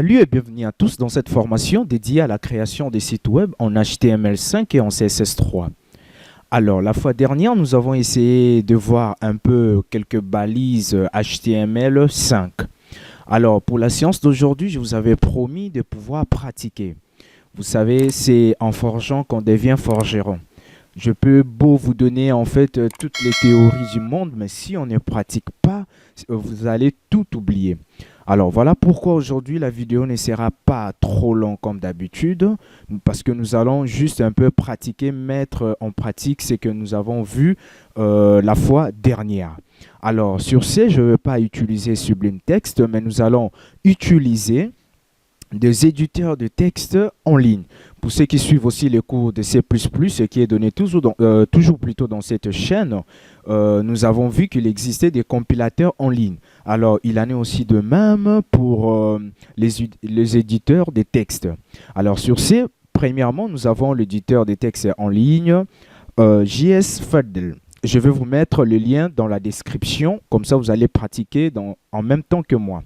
Salut et bienvenue à tous dans cette formation dédiée à la création des sites web en HTML5 et en CSS3. Alors, la fois dernière, nous avons essayé de voir un peu quelques balises HTML5. Alors, pour la séance d'aujourd'hui, je vous avais promis de pouvoir pratiquer. Vous savez, c'est en forgeant qu'on devient forgeron. Je peux beau vous donner en fait toutes les théories du monde, mais si on ne pratique pas, vous allez tout oublier. Alors voilà pourquoi aujourd'hui la vidéo ne sera pas trop longue comme d'habitude, parce que nous allons juste un peu pratiquer, mettre en pratique ce que nous avons vu la fois dernière. Alors sur ce, je ne vais pas utiliser Sublime Text, mais nous allons utiliser des éditeurs de texte en ligne. Pour ceux qui suivent aussi les cours de C++, ce qui est donné toujours plutôt dans cette chaîne, nous avons vu qu'il existait des compilateurs en ligne. Alors, il en est aussi de même pour les éditeurs de texte. Alors, sur ce, premièrement, nous avons l'éditeur de texte en ligne, JSFiddle. Je vais vous mettre le lien dans la description, comme ça vous allez pratiquer en même temps que moi.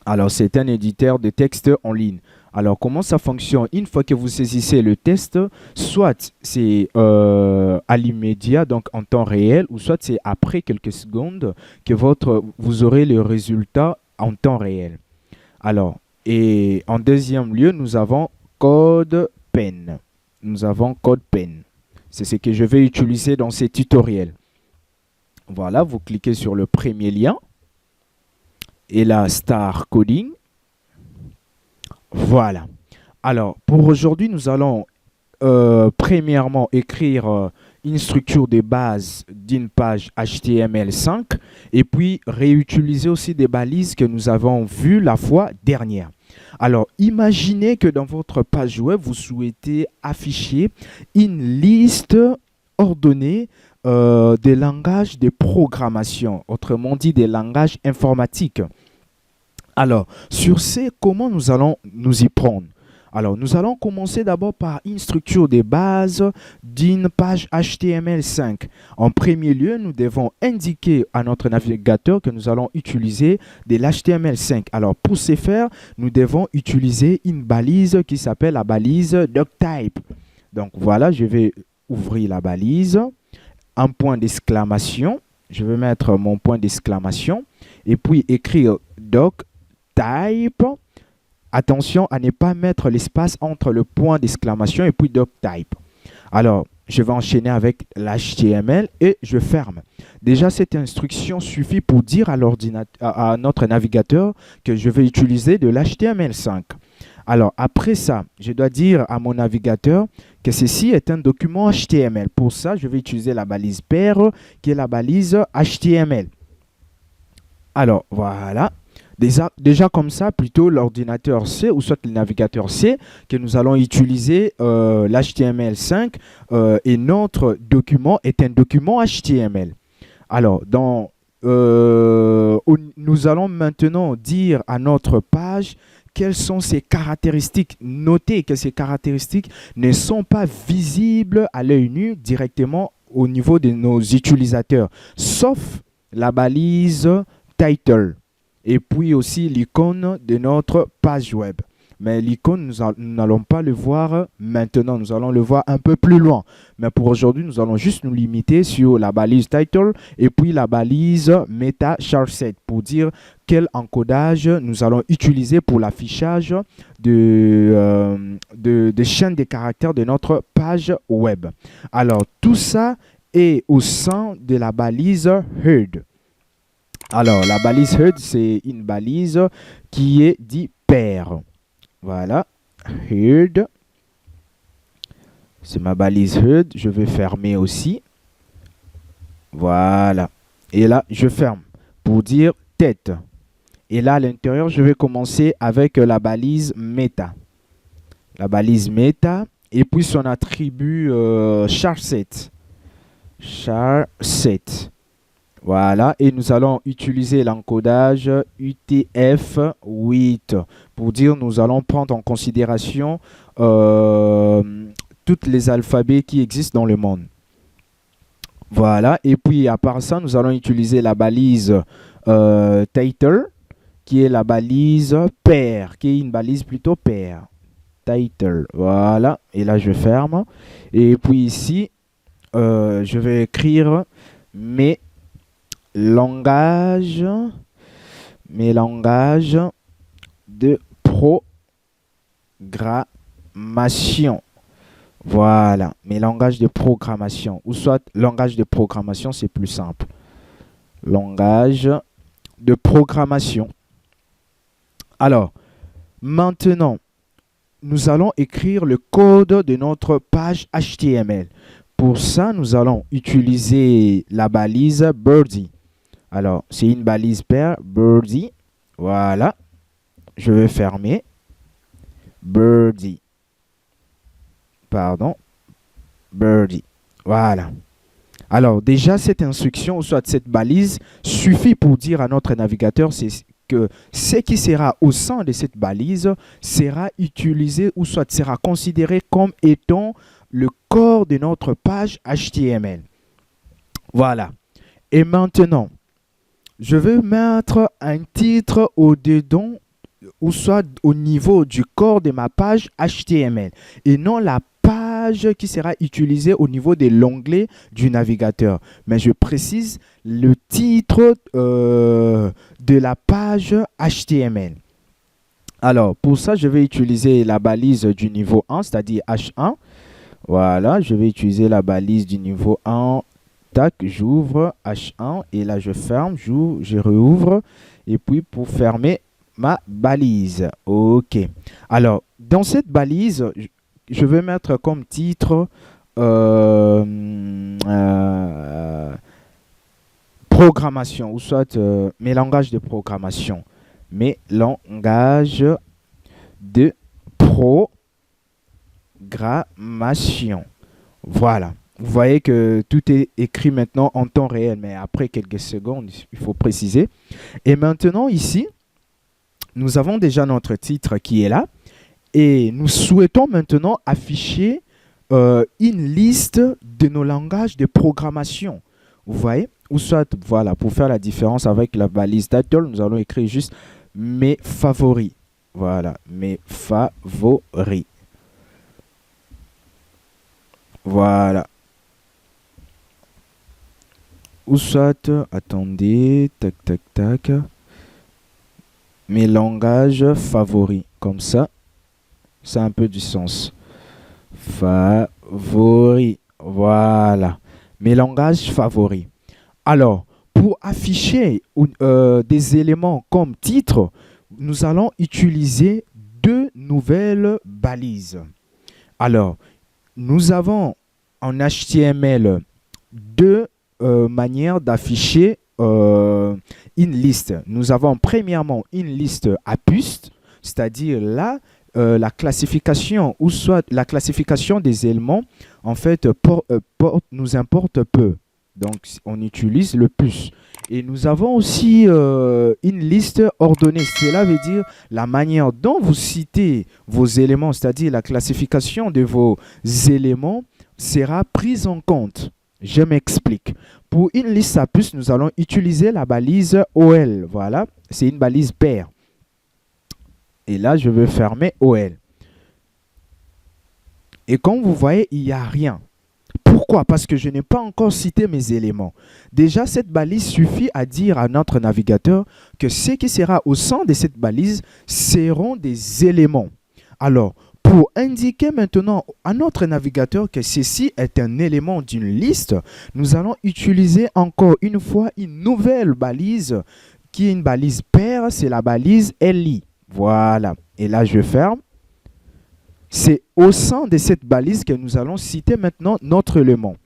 Alors, c'est un éditeur de texte en ligne. Alors, comment ça fonctionne? Une fois que vous saisissez le test, soit c'est à l'immédiat, donc en temps réel, ou soit c'est après quelques secondes que vous aurez le résultat en temps réel. Alors, et en deuxième lieu, nous avons CodePen. Nous avons CodePen. C'est ce que je vais utiliser dans ces tutoriels. Voilà, vous cliquez sur le premier lien. Et là, Start Coding. Voilà. Alors, pour aujourd'hui, nous allons premièrement écrire une structure de base d'une page HTML5 et puis réutiliser aussi des balises que nous avons vues la fois dernière. Alors, imaginez que dans votre page web, vous souhaitez afficher une liste ordonnée des langages de programmation, autrement dit des langages informatiques. Alors, sur ce, comment nous allons nous y prendre? Alors, nous allons commencer d'abord par une structure de base d'une page HTML5. En premier lieu, nous devons indiquer à notre navigateur que nous allons utiliser de l'HTML5. Alors, pour ce faire, nous devons utiliser une balise qui s'appelle la balise doctype. Donc, voilà, je vais ouvrir la balise. Un point d'exclamation, je vais mettre mon point d'exclamation et puis écrire doctype. Attention à ne pas mettre l'espace entre le point d'exclamation et puis doctype. Alors, je vais enchaîner avec l'HTML et je ferme. Déjà, cette instruction suffit pour dire à notre navigateur que je vais utiliser de l'HTML5. Alors, après ça, je dois dire à mon navigateur que ceci est un document HTML. Pour ça, je vais utiliser la balise pair qui est la balise HTML. Alors, voilà. Déjà comme ça, plutôt l'ordinateur sait, ou soit le navigateur sait que nous allons utiliser l'HTML5 et notre document est un document HTML. Alors, nous allons maintenant dire à notre page quelles sont ses caractéristiques. Notez que ces caractéristiques ne sont pas visibles à l'œil nu directement au niveau de nos utilisateurs, sauf la balise title et puis aussi l'icône de notre page web. Mais l'icône, nous n'allons pas le voir maintenant, nous allons le voir un peu plus loin. Mais pour aujourd'hui, nous allons juste nous limiter sur la balise title et puis la balise meta charset pour dire quel encodage nous allons utiliser pour l'affichage de chaînes de caractères de notre page web. Alors, tout ça est au sein de la balise head. Alors, la balise head, c'est une balise qui est dit pair. Voilà, head. C'est ma balise head. Je vais fermer aussi. Voilà. Et là, je ferme pour dire tête. Et là, à l'intérieur, je vais commencer avec la balise meta. La balise meta. Et puis son attribut charset. Charset. Voilà, et nous allons utiliser l'encodage UTF-8 pour dire nous allons prendre en considération tous les alphabets qui existent dans le monde. Voilà, et puis à part ça, nous allons utiliser la balise title qui est la balise pair, qui est une balise plutôt pair. Title, voilà. Et là, je ferme. Et puis ici, je vais écrire mes langages, de programmation. Voilà, mes langages de programmation. Ou soit, langage de programmation, c'est plus simple. Langage de programmation. Alors, maintenant, nous allons écrire le code de notre page HTML. Pour ça, nous allons utiliser la balise Birdie. Alors, c'est une balise pair, Birdie. Voilà. Je vais fermer. Birdie. Pardon. Birdie. Voilà. Alors, déjà, cette instruction, ou soit cette balise, suffit pour dire à notre navigateur que ce qui sera au sein de cette balise sera utilisé ou soit sera considéré comme étant le corps de notre page HTML. Voilà. Et maintenant, je vais mettre un titre au-dedans ou soit au niveau du corps de ma page HTML et non la page qui sera utilisée au niveau de l'onglet du navigateur. Mais je précise le titre de la page HTML. Alors, pour ça, je vais utiliser la balise du niveau 1, c'est-à-dire H1. Voilà, je vais utiliser la balise du niveau 1. Tac, j'ouvre H1 et là, je ferme, je réouvre. Et puis, pour fermer ma balise. OK. Alors, dans cette balise, je vais mettre comme titre programmation, ou soit mes langages de programmation. Mes langages de programmation. Voilà. Vous voyez que tout est écrit maintenant en temps réel, mais après quelques secondes, il faut préciser. Et maintenant, ici, nous avons déjà notre titre qui est là. Et nous souhaitons maintenant afficher une liste de nos langages de programmation. Vous voyez? Ou soit, voilà, pour faire la différence avec la balise title, nous allons écrire juste mes favoris. Voilà, mes favoris. Voilà. Ou soit, attendez, tac, tac, tac. Mes langages favoris, comme ça. Ça a un peu du sens. Favoris. Voilà. Mes langages favoris. Alors, pour afficher des éléments comme titre, nous allons utiliser deux nouvelles balises. Alors, nous avons en HTML deux manières d'afficher une liste. Nous avons premièrement une liste à puce, c'est-à-dire là, la classification ou soit la classification des éléments en fait nous importe peu. Donc on utilise le plus. Et nous avons aussi une liste ordonnée. Cela veut dire la manière dont vous citez vos éléments, c'est-à-dire la classification de vos éléments sera prise en compte. Je m'explique. Pour une liste à puce, nous allons utiliser la balise OL. Voilà, c'est une balise pair. Et là, je vais fermer OL. Et comme vous voyez, il n'y a rien. Pourquoi? Parce que je n'ai pas encore cité mes éléments. Déjà, cette balise suffit à dire à notre navigateur que ce qui sera au sein de cette balise seront des éléments. Alors, pour indiquer maintenant à notre navigateur que ceci est un élément d'une liste, nous allons utiliser encore une fois une nouvelle balise qui est une balise pair, c'est la balise LI. Voilà. Et là, je ferme. C'est au sein de cette balise que nous allons citer maintenant notre élément.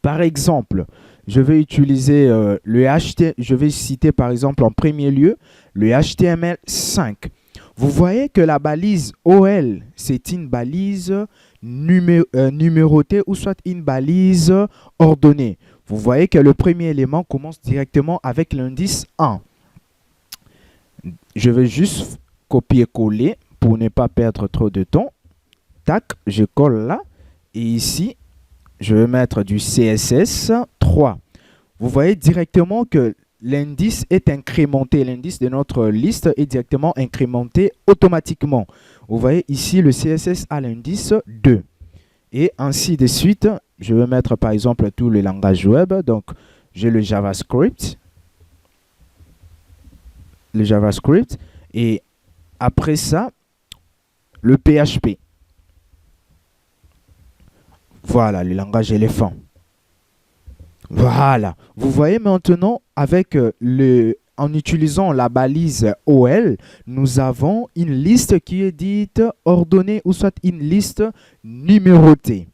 Par exemple, je vais utiliser le HTML. Je vais citer par exemple en premier lieu le HTML5. Vous voyez que la balise OL, c'est une balise numérotée ou soit une balise ordonnée. Vous voyez que le premier élément commence directement avec l'indice 1. Je vais juste copier-coller pour ne pas perdre trop de temps. Tac, je colle là. Et ici, je vais mettre du CSS 3. Vous voyez directement que l'indice est incrémenté. L'indice de notre liste est directement incrémenté automatiquement. Vous voyez ici, le CSS a l'indice 2. Et ainsi de suite, je vais mettre par exemple tous les langages web. Donc, j'ai le JavaScript. Le JavaScript. Et après ça, le PHP. Voilà, le langage éléphant. Voilà. Vous voyez maintenant, avec en utilisant la balise OL, nous avons une liste qui est dite ordonnée ou soit une liste numérotée.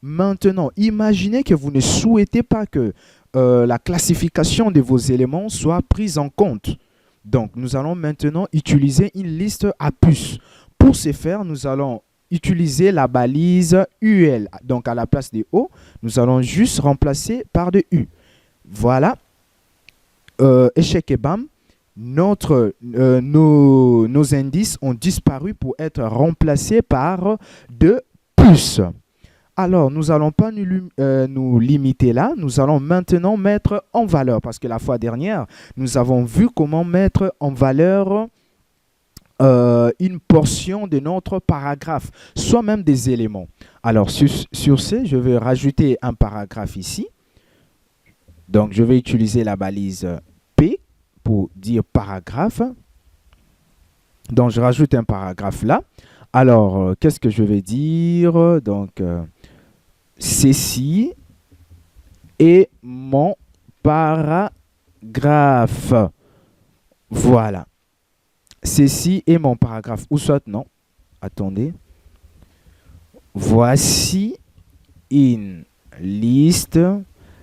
Maintenant, imaginez que vous ne souhaitez pas que la classification de vos éléments soit prise en compte. Donc, nous allons maintenant utiliser une liste à puces. Pour ce faire, nous allons utiliser la balise UL. Donc, à la place de O, nous allons juste remplacer par de U. Voilà. Échec et bam. Nos indices ont disparu pour être remplacés par de puces. Alors, nous n'allons pas nous limiter là. Nous allons maintenant mettre en valeur. Parce que la fois dernière, nous avons vu comment mettre en valeur une portion de notre paragraphe, soit même des éléments. Alors, sur ce, je vais rajouter un paragraphe ici. Donc, je vais utiliser la balise P pour dire paragraphe. Donc, je rajoute un paragraphe là. Alors, qu'est-ce que je vais dire? Donc, ceci est mon paragraphe. Voilà. Ceci est mon paragraphe. Ou soit, non. Attendez. Voici une liste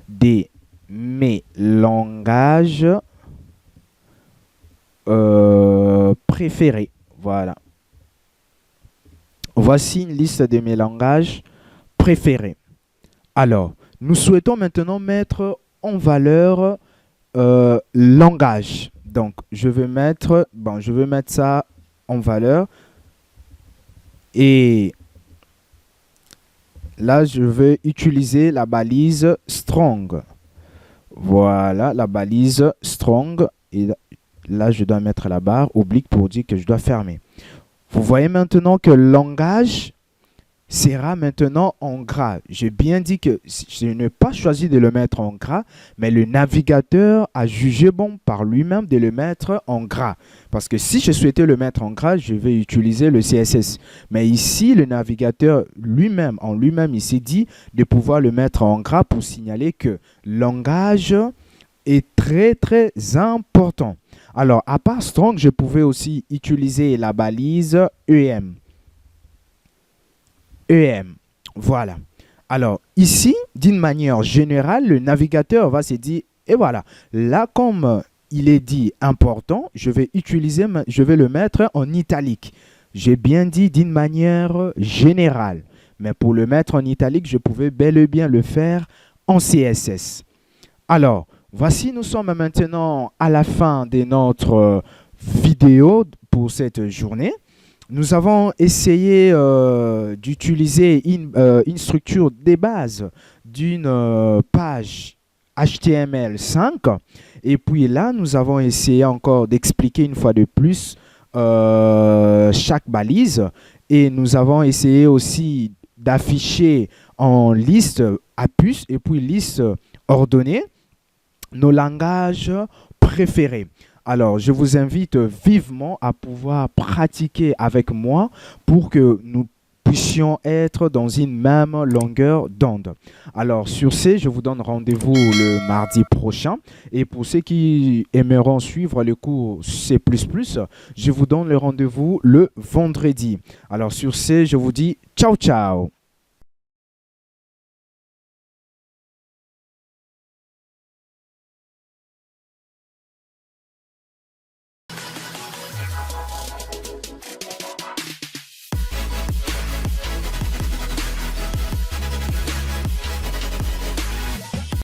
de mes langages préférés. Voilà. Voici une liste de mes langages préférés. Alors, nous souhaitons maintenant mettre en valeur langage. Donc, je vais mettre ça en valeur. Et là, je vais utiliser la balise strong. Voilà, la balise strong. Et là, je dois mettre la barre oblique pour dire que je dois fermer. Vous voyez maintenant que le langage sera maintenant en gras. J'ai bien dit que je n'ai pas choisi de le mettre en gras, mais le navigateur a jugé bon par lui-même de le mettre en gras. Parce que si je souhaitais le mettre en gras, je vais utiliser le CSS. Mais ici, le navigateur lui-même, il s'est dit de pouvoir le mettre en gras pour signaler que le langage est très, très important. Alors, à part strong, je pouvais aussi utiliser la balise EM. Voilà. Alors, ici, d'une manière générale, le navigateur va se dire, et voilà, là, comme il est dit important, je vais le mettre en italique. J'ai bien dit d'une manière générale. Mais pour le mettre en italique, je pouvais bel et bien le faire en CSS. Alors, voici, nous sommes maintenant à la fin de notre vidéo pour cette journée. Nous avons essayé d'utiliser une structure de base d'une page HTML5. Et puis là, nous avons essayé encore d'expliquer une fois de plus chaque balise. Et nous avons essayé aussi d'afficher en liste à puce et puis liste ordonnée nos langages préférés. Alors, je vous invite vivement à pouvoir pratiquer avec moi pour que nous puissions être dans une même longueur d'onde. Alors, sur ce, je vous donne rendez-vous le mardi prochain. Et pour ceux qui aimeront suivre le cours C++, je vous donne le rendez-vous le vendredi. Alors, sur ce, je vous dis ciao, ciao.